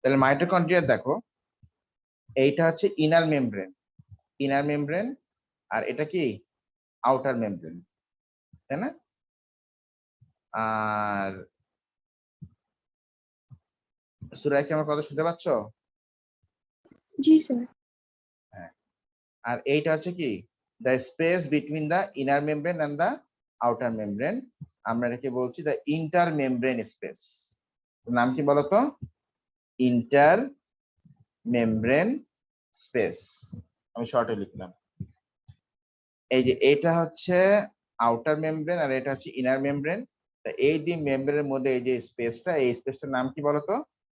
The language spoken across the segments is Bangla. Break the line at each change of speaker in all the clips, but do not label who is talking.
তাহলে মাইটোকন্ড্রিয়া দেখো, এইটা হচ্ছে ইনার মেমব্রেন, আর এটা কি আউটার মেমব্রেন, তাই না? আর সুরাই কি আমার কথা শুনতে পাচ্ছ?
জি স্যার।
হ্যাঁ। আর এইটা হচ্ছে কি the space between the inner membrane and the outer membrane, আমরা এটাকে বলছি দ্য ইন্টার মেমব্রেন স্পেস। নাম কি বলতো? ইন্টার মেমব্রেন স্পেস, আমি শর্টে লিখলাম। এই যে এটা হচ্ছে আউটার মেমব্রেন আর এটা হচ্ছে ইনার মেমব্রেন। এই দুই মেমব্রেনের মধ্যে এই যে স্পেসটা, এই স্পেসটার নাম কি বলতো?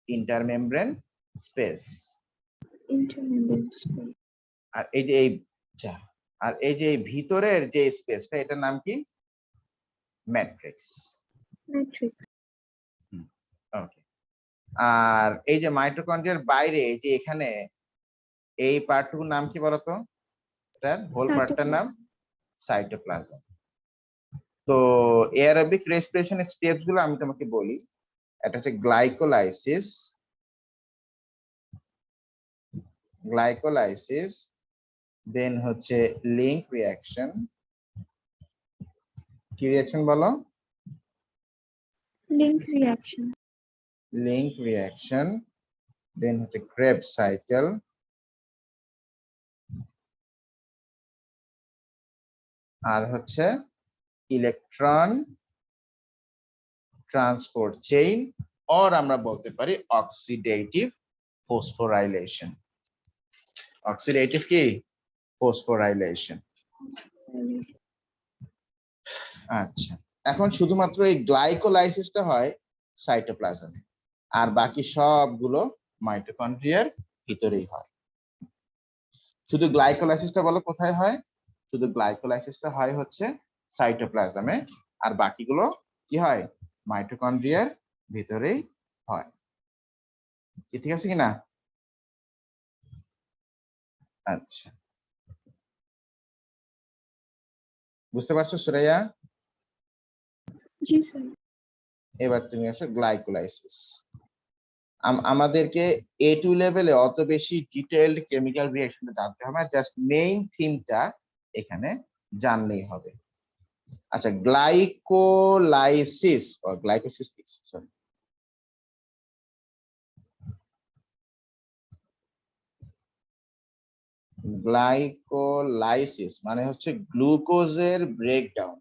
Inter membrane space. আর এই যে এই ভিতরের যে স্পেসটা, এটার নাম কি? ম্যাট্রিক্স। ওকে। আর এই যে মাইটোকন্ড্রিয়ার বাইরে এই যে এখানে এই পার্টটুকুর নাম কি বলতো? এটার হোল পার্টটার নাম সাইটোপ্লাজম। তো এয়ারোবিক রেসপিরেশনের স্টেপস গুলো আমি তোমাকে বলি। এটা হচ্ছে গ্লাইকোলাইসিস, দেন হচ্ছে লিঙ্ক রিঅ্যাকশন। কি রিঅ্যাকশন বলো? লিঙ্ক রিঅ্যাকশন, দেন হচ্ছে ক্রেবস সাইকেল, আর হচ্ছে ইলেকট্রন ট্রান্সপোর্ট চেইন, অর আমরা বলতে পারি অক্সিডেটিভ ফসফোরাইলেশন। অক্সিডেটিভ কি? ফসফোরাইলেশন। আচ্ছা, এখন শুধুমাত্র এই গ্লাইকোলাইসিসটা হয় সাইটোপ্লাজমে, আর বাকি সবগুলো মাইটোকন্ড্রিয়ার ভিতরেই হয়। শুধু গ্লাইকোলাইসিসটা বলো কোথায় হয়? শুধু গ্লাইকোলাইসিসটা হয় হচ্ছে সাইটোপ্লাজমে, আর বাকিগুলো কি হয়? মাইটোকন্ড্রিয়ার ভিতরেই হয়। ঠিক আছে কিনা? আচ্ছা, বুঝতে পারছো সুরাইয়া?
জি স্যার।
এবার তুমি আসো গ্লাইকোলাইসিস। আমাদেরকে A2 লেভেলে অত বেশি ডিটেইলড কেমিক্যাল রিঅ্যাকশন জানতে হবে না, জাস্ট মেইন থিমটা এখানে জানলেই হবে। আচ্ছা, গ্লাইকোলাইসিস গ্লাইকোলাইসিস মানে হচ্ছে গ্লুকোজের ব্রেকডাউন।